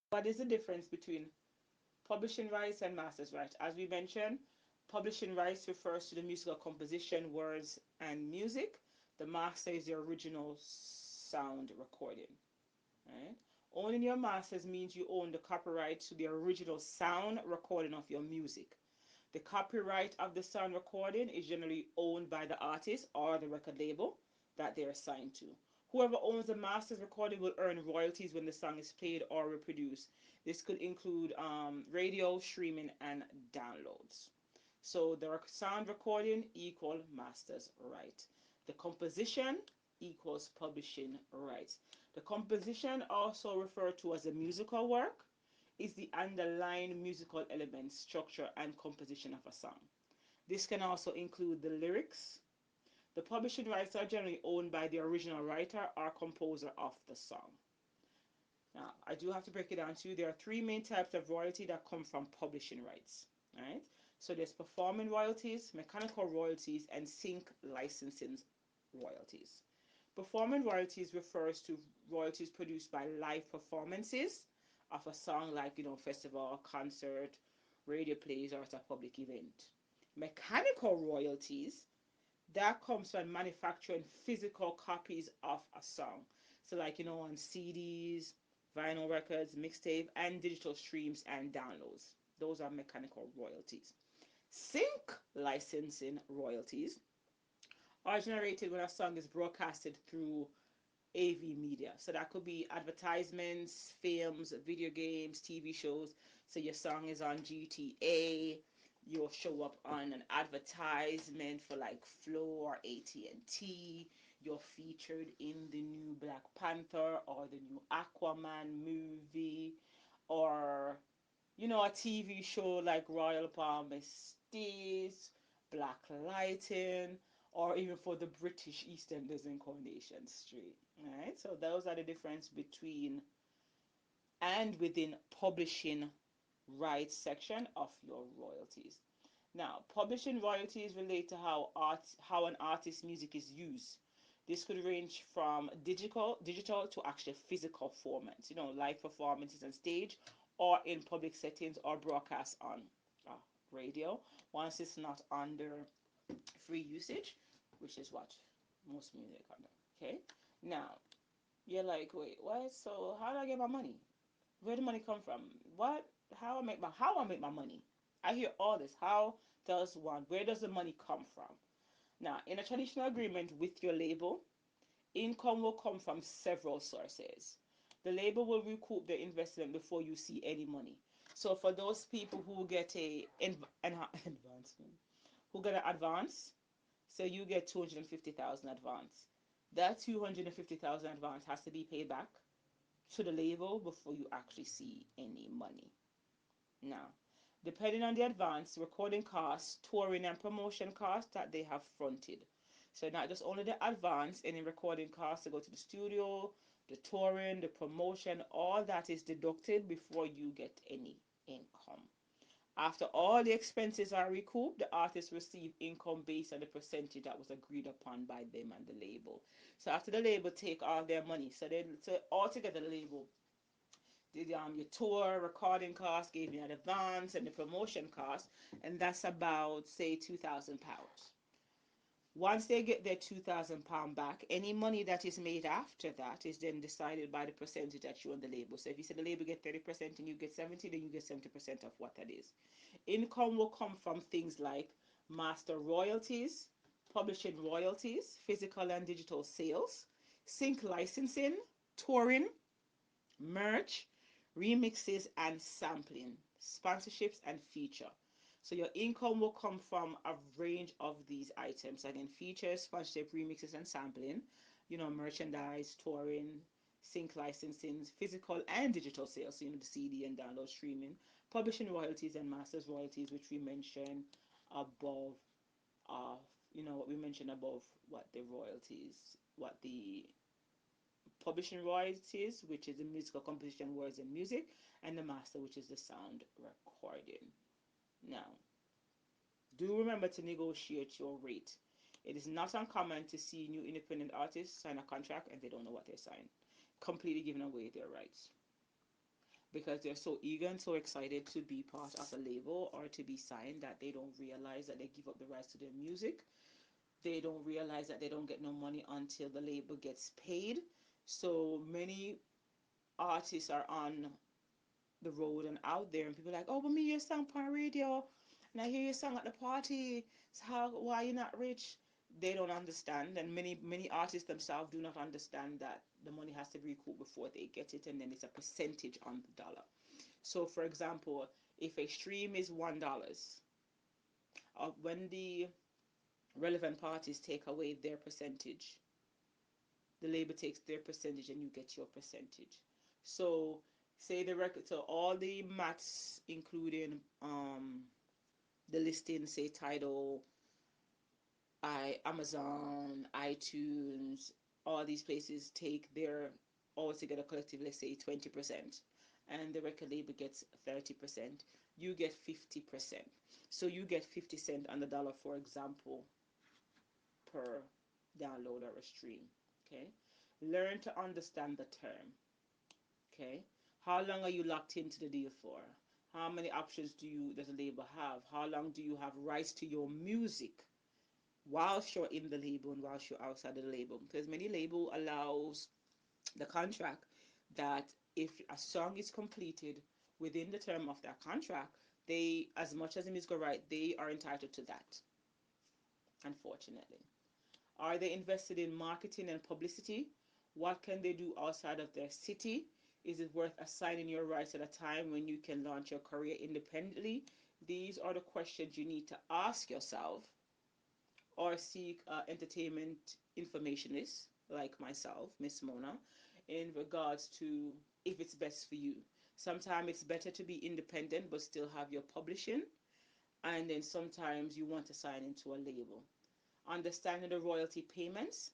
What is the difference between publishing rights and master's rights? As we mentioned, publishing rights refers to the musical composition, words, and music. The master is the original sound recording. Right? Owning your masters means you own the copyright to the original sound recording of your music. The copyright of the sound recording is generally owned by the artist or the record label that they're assigned to. Whoever owns the master's recording will earn royalties when the song is played or reproduced. This could include radio, streaming, and downloads. So the sound recording equal master's right. The composition equals publishing rights. The composition, also referred to as a musical work, is the underlying musical element, structure, and composition of a song. This can also include the lyrics. The publishing rights are generally owned by the original writer or composer of the song. Now, I do have to break it down to you. There are three main types of royalty that come from publishing rights. Right? So there's performing royalties, mechanical royalties, and sync licensing royalties. Performing royalties refers to royalties produced by live performances of a song, like festival, concert, radio plays, or at a public event. Mechanical royalties, that comes from manufacturing physical copies of a song. So like on CDs, vinyl records, mixtape, and digital streams and downloads. Those are mechanical royalties. Sync licensing royalties are generated when a song is broadcasted through AV media. So that could be advertisements, films, video games, TV shows. So your song is on GTA, you'll show up on an advertisement for like Flow or AT&T. You're featured in the new Black Panther or the new Aquaman movie, or a TV show like Royal Palm Estates, Black Lighting, or even for the British EastEnders in Coronation Street. Right? So those are the difference between and within publishing rights section of your royalties. Now, publishing royalties relate to how an artist's music is used. This could range from digital to actually physical formats, live performances on stage or in public settings or broadcast on uh, radio once it's not under free usage, which is what most music under. Okay, now you're like, wait, what? So how do I get my money? Where the money come from? What? How I make my money? I hear all this. How does one? Where does the money come from? Now, in a traditional agreement with your label, income will come from several sources. The label will recoup the investment before you see any money. So for those people who get an advancement, who get an advance, so you get 250,000 advance. That 250,000 advance has to be paid back to the label before you actually see any money. Now, depending on the advance, recording costs, touring and promotion costs that they have fronted. So not just only the advance, any recording costs to go to the studio, the touring, the promotion, all that is deducted before you get any income. After all the expenses are recouped, the artists receive income based on the percentage that was agreed upon by them and the label. So after the label take all their money, so altogether the label did your tour recording cost, gave you an advance, and the promotion cost, and that's about say £2,000. Once they get their £2,000 back, any money that is made after that is then decided by the percentage that you on the label. So if you say the label get 30% and you get 70, then you get 70% of what that is. Income will come from things like master royalties, publishing royalties, physical and digital sales, sync licensing, touring, merch, remixes, and sampling, sponsorships, and feature. So your income will come from a range of these items. Again, features, sponsorship, remixes, and sampling. Merchandise, touring, sync licensing, physical and digital sales. So the CD and download streaming, publishing royalties and masters royalties, which we mentioned above. Uh, what we mentioned above, what the royalties, what the publishing royalties, which is the musical composition, words, and music, and the master, which is the sound recording. Now, do remember to negotiate your rate. It is not uncommon to see new independent artists sign a contract and they don't know what they're signing, completely giving away their rights. because they're so eager and so excited to be part of a label or to be signed that they don't realize that they give up the rights to their music. They don't realize that they don't get no money until the label gets paid. So many artists are on the road and out there, and people are like, oh, but me hear your song on radio, and I hear your song at the party. So how, why you not rich? They don't understand, and many artists themselves do not understand that the money has to be recouped before they get it, and then it's a percentage on the dollar. So, for example, if a stream is $1, when the relevant parties take away their percentage, the label takes their percentage and you get your percentage. So say the record, so all the maths including the listing, say Tidal, Amazon, iTunes, all these places take their all together collectively, let's say 20%, and the record label gets 30%, you get 50%. So you get 50 cents on the dollar, for example, per download or a stream. Okay, learn to understand the term. Okay, how long are you locked into the deal for? How many options does the label have? How long do you have rights to your music whilst you're in the label and whilst you're outside of the label? Because many label allows the contract that if a song is completed within the term of that contract, they, as much as the musical right, they are entitled to that, unfortunately. Are they invested in marketing and publicity? What can they do outside of their city? Is it worth assigning your rights at a time when you can launch your career independently? These are the questions you need to ask yourself, or seek entertainment informationists like myself, Miss Mona, in regards to if it's best for you. Sometimes it's better to be independent but still have your publishing, and then sometimes you want to sign into a label. Understanding the royalty payments.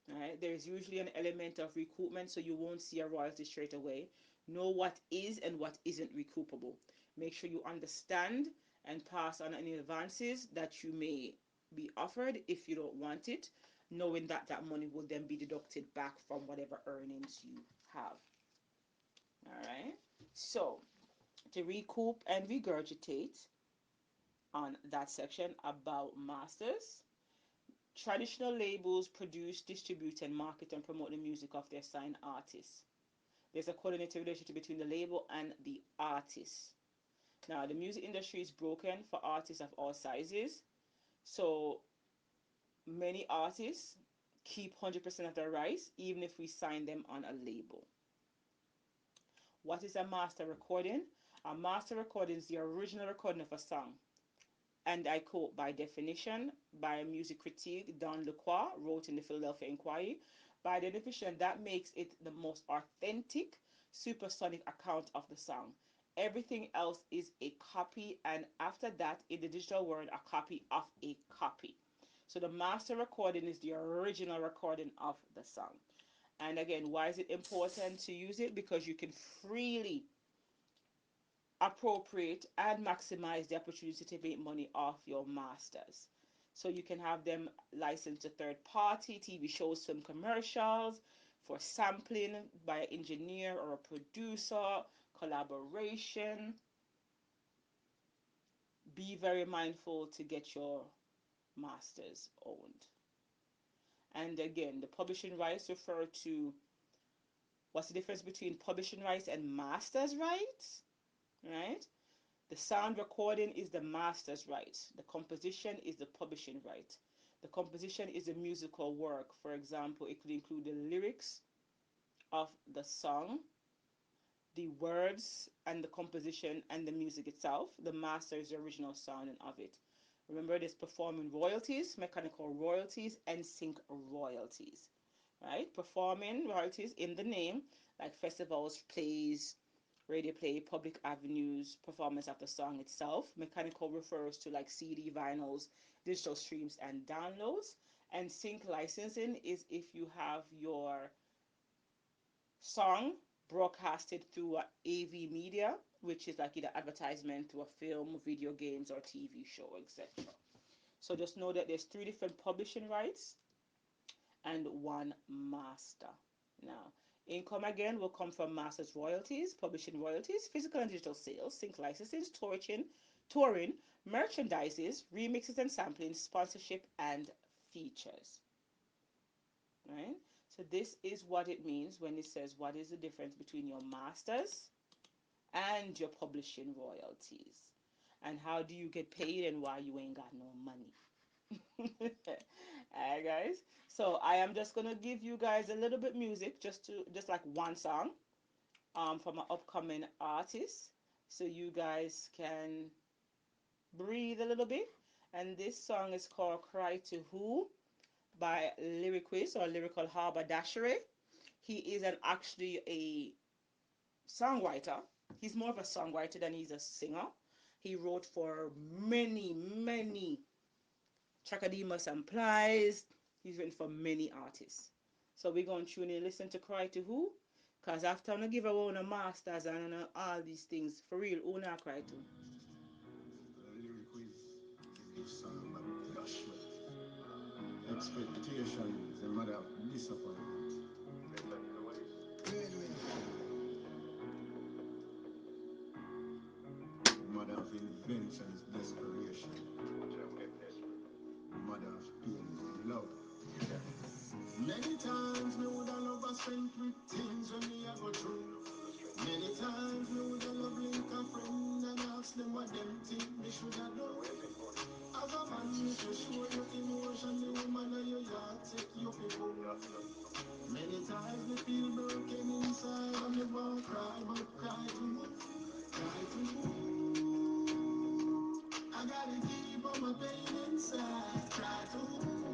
Right? There's usually an element of recoupment, so you won't see a royalty straight away. Know what is and what isn't recoupable. Make sure you understand and pass on any advances that you may be offered if you don't want it, knowing that that money will then be deducted back from whatever earnings you have. All right. So to recoup and regurgitate on that section about masters, traditional labels produce, distribute, and market and promote the music of their signed artists. There's a coordinated relationship between the label and the artist. Now, the music industry is broken for artists of all sizes. So many artists keep 100% of their rights, even if we sign them on a label. What is a master recording? A master recording is the original recording of a song. And I quote, by definition, by music critic Don Lacroix wrote in the Philadelphia Inquiry, by definition, that makes it the most authentic supersonic account of the song. Everything else is a copy, and after that, in the digital world, a copy of a copy. So the master recording is the original recording of the song. And again, why is it important to use it? Because you can freely appropriate and maximize the opportunity to make money off your masters. So you can have them licensed to third party TV shows, film commercials, for sampling by an engineer or a producer, collaboration. Be very mindful to get your masters owned. And again, the publishing rights refer to what's the difference between publishing rights and masters rights, right? The sound recording is the master's right. The composition is the publishing right. The composition is a musical work. For example, it could include the lyrics of the song, the words and the composition and the music itself. The master is the original sounding of it. Remember, there's performing royalties, mechanical royalties, and sync royalties. Right? Performing royalties in the name, like festivals, plays, radio play, public avenues, performance of the song itself. Mechanical refers to like CD, vinyls, digital streams, and downloads. And sync licensing is if you have your song broadcasted through a AV media, which is like either advertisement through a film, video games, or TV show, etc. So just know that there's 3 different publishing rights and 1 master. Now, Income again will come from masters royalties, publishing royalties, physical and digital sales, sync licenses, touring, merchandises, remixes and sampling, sponsorship, and features. Right? So this is what it means when it says what is the difference between your masters and your publishing royalties. And how do you get paid and why you ain't got no money. Alright guys. So I am just gonna give you guys a little bit music just like one song from an upcoming artist so you guys can breathe a little bit. And this song is called Cry to Who by Lyricist or Lyrical Haberdashery. He is actually a songwriter. He's more of a songwriter than he's a singer. He wrote for many Chakademus and Plies. He's written for many artists. So we're going to tune in and listen to Cry to Who. Because after I'm going to give away the masters and all these things, for real, who not cry to? Lyric quiz. This song about blushment. Expectation is a matter of disappointment. Mother of invention is desperation. Mother of pain is love. Many times me woulda love a strength with things when me a go through. Many times me woulda love link a friend and ask them what them think me shoulda done. As a man, me to show you emotion, the woman of your heart take you people. Many times me feel broken inside and me want cry, but cry to who? Cry to who? I gotta keep on my pain inside. Cry to who?